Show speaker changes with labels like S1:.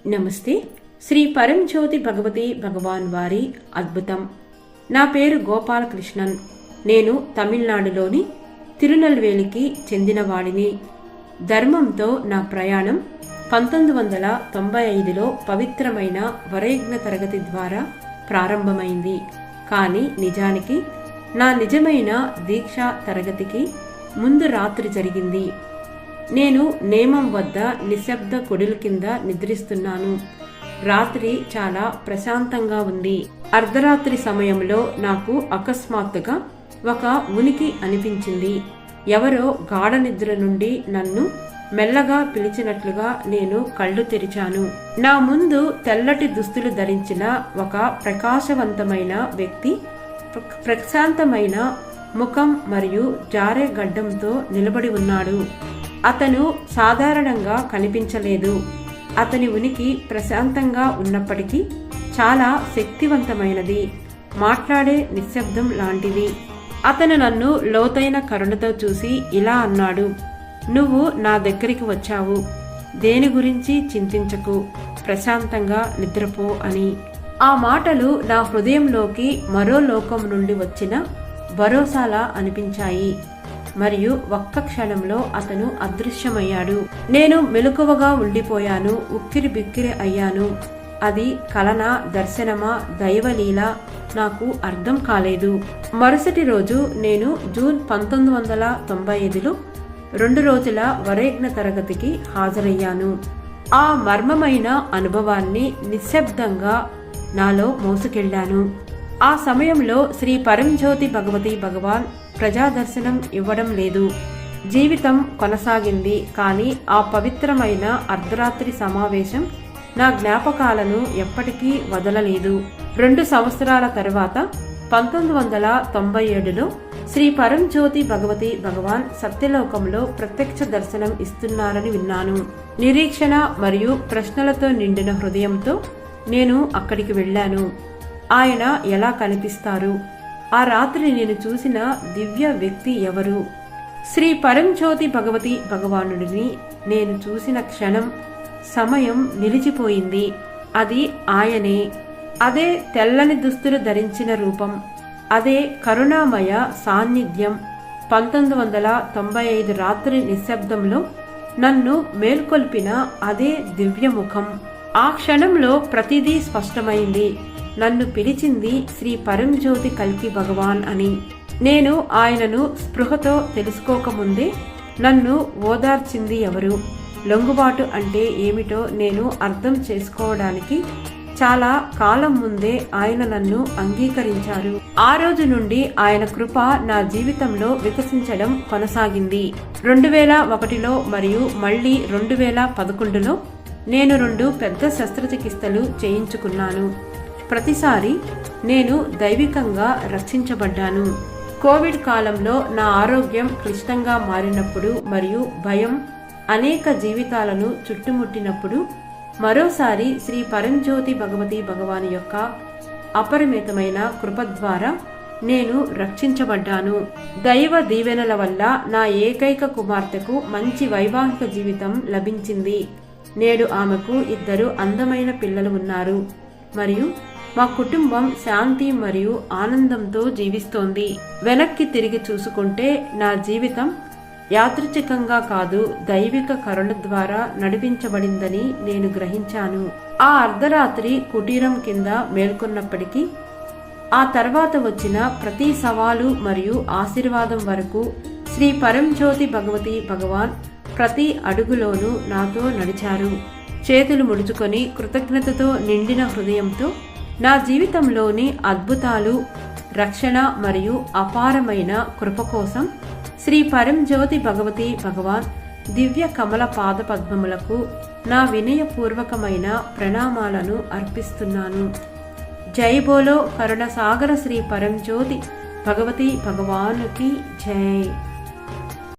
S1: నమస్తే. శ్రీ పరంజ్యోతి భగవతి భగవాన్ వారి అద్భుతం. నా పేరు గోపాలకృష్ణన్. నేను తమిళనాడులోని తిరునల్వేలికి చెందినవాడిని. ధర్మంతో నా ప్రయాణం 1995లో పవిత్రమైన వరయజ్ఞ తరగతి ద్వారా ప్రారంభమైంది. కానీ నిజానికి నా నిజమైన దీక్షా తరగతికి ముందు రాత్రి జరిగింది. నేను నేమం వద్ద నిశ్శబ్ద కొడుల కింద నిద్రిస్తున్నాను. రాత్రి చాలా ప్రశాంతంగా ఉంది. అర్ధరాత్రి సమయంలో నాకు అకస్మాత్తుగా ఒక ఉనికి అనిపించింది. ఎవరో గాఢ నిద్ర నుండి నన్ను మెల్లగా పిలిచినట్లుగా నేను కళ్ళు తెరిచాను. నా ముందు తెల్లటి దుస్తులు ధరించిన ఒక ప్రకాశవంతమైన వ్యక్తి ప్రశాంతమైన ముఖం మరియు జారే గడ్డంతో నిలబడి ఉన్నాడు. అతను సాధారణంగా కనిపించలేదు. అతని ఉనికి ప్రశాంతంగా ఉన్నప్పటికీ చాలా శక్తివంతమైనది, మాట్లాడే నిశ్శబ్దం లాంటిది. అతను నన్ను లోతైన కరుణతో చూసి ఇలా అన్నాడు, "నువ్వు నా దగ్గరికి వచ్చావు. దేని గురించి చింతించకు, ప్రశాంతంగా నిద్రపో" అని. ఆ మాటలు నా హృదయంలోకి మరో లోకం నుండి వచ్చిన భరోసాలా అనిపించాయి. మరియు ఒక్క క్షణంలో అతను అదృశ్యమయ్యాడు. నేను మెలకువగా ఉండిపోయాను. ఉక్కిరి బిక్కిరి అయ్యాను. అది కలనా, దర్శనమా, దైవలీల నాకు అర్థం కాలేదు. మరుసటి రోజు నేను జూన్ 1995లో 2 రోజుల వరయజ్ఞ తరగతికి హాజరయ్యాను. ఆ మర్మమైన అనుభవాన్ని నిశ్శబ్దంగా నాలో మోసుకెళ్లాను. ఆ సమయంలో శ్రీ పరంజ్యోతి భగవతి భగవాన్ ప్రజాదర్శనం ఇవ్వడం లేదు. జీవితం కొనసాగింది. కానీ ఆ పవిత్రమైన అర్ధరాత్రి సమావేశం నా జ్ఞాపకాలను ఎప్పటికీ వదలలేదు. 2 సంవత్సరాల తర్వాత 1997లో శ్రీ పరంజ్యోతి భగవతి భగవాన్ సత్యలోకంలో ప్రత్యక్ష దర్శనం ఇస్తున్నారని విన్నాను. నిరీక్షణ మరియు ప్రశ్నలతో నిండిన హృదయంతో నేను అక్కడికి వెళ్ళాను. ఆయన ఎలా కనిపిస్తారు? ఆ రాత్రి నేను చూసిన దివ్య వ్యక్తి ఎవరు? శ్రీ పరంజ్యోతి భగవతి భగవానుడిని నేను చూసిన క్షణం సమయం నిలిచిపోయింది. అది ఆయనే. అదే తెల్లని దుస్తులు ధరించిన రూపం, అదే కరుణామయ సాన్నిధ్యం. 1995 రాత్రి నిశ్శబ్దంలో నన్ను మేల్కొల్పిన అదే దివ్యముఖం. ఆ క్షణంలో ప్రతిదీ స్పష్టమైంది. నన్ను పిలిచింది శ్రీ పరంజ్యోతి కల్కి భగవాన్ అని. నేను ఆయనను స్పృహతో తెలుసుకోకముందే నన్ను ఓదార్చింది ఎవరు? లొంగుబాటు అంటే ఏమిటో నేను అర్థం చేసుకోవడానికి చాలా కాలం ముందే ఆయన నన్ను అంగీకరించారు. ఆ రోజు నుండి ఆయన కృప నా జీవితంలో వికసించడం కొనసాగింది. 2001లో మరియు మళ్లీ 2011లో నేను 2 పెద్ద శస్త్రచికిత్సలు చేయించుకున్నాను. ప్రతిసారి నేను దైవికంగా రక్షించబడ్డాను. కోవిడ్ కాలంలో నా ఆరోగ్యం క్లిష్టంగా మారినప్పుడు మరియు భయం అనేక జీవితాలను చుట్టుముట్టినప్పుడు మరోసారి శ్రీ పరంజ్యోతి భగవతి భగవాన్ యొక్క అపరిమితమైన కృప ద్వారా నేను రక్షించబడ్డాను. దైవ దీవెనల వల్ల నా ఏకైక కుమార్తెకు మంచి వైవాహిక జీవితం లభించింది. నేడు ఆమెకు 2 అందమైన పిల్లలు ఉన్నారు మరియు మా కుటుంబం శాంతి మరియు ఆనందంతో జీవిస్తోంది. వెనక్కి తిరిగి చూసుకుంటే నా జీవితం యాదృచ్ఛికంగా కాదు, దైవిక కరుణ ద్వారా నడిపించబడిందని నేను గ్రహించాను. ఆ అర్ధరాత్రి కుటీరం కింద మేల్కొన్నప్పటికీ ఆ తర్వాత వచ్చిన ప్రతి సవాలు మరియు ఆశీర్వాదం వరకు శ్రీ పరంజ్యోతి భగవతి భగవాన్ ప్రతి అడుగులోనూ నాతో నడిచారు. చేతులు ముడుచుకొని కృతజ్ఞతతో నిండిన హృదయంతో నా జీవితంలోని అద్భుతాలు, రక్షణ మరియు అపారమైన కృప కోసం శ్రీ పరంజ్యోతి భగవతి భగవాన్ దివ్య కమల పాద పద్మములకు నా వినయపూర్వకమైన ప్రణామాలను అర్పిస్తున్నాను. జై బోలో కరుణ సాగర శ్రీ పరంజ్యోతి భగవతి భగవానుకి జై.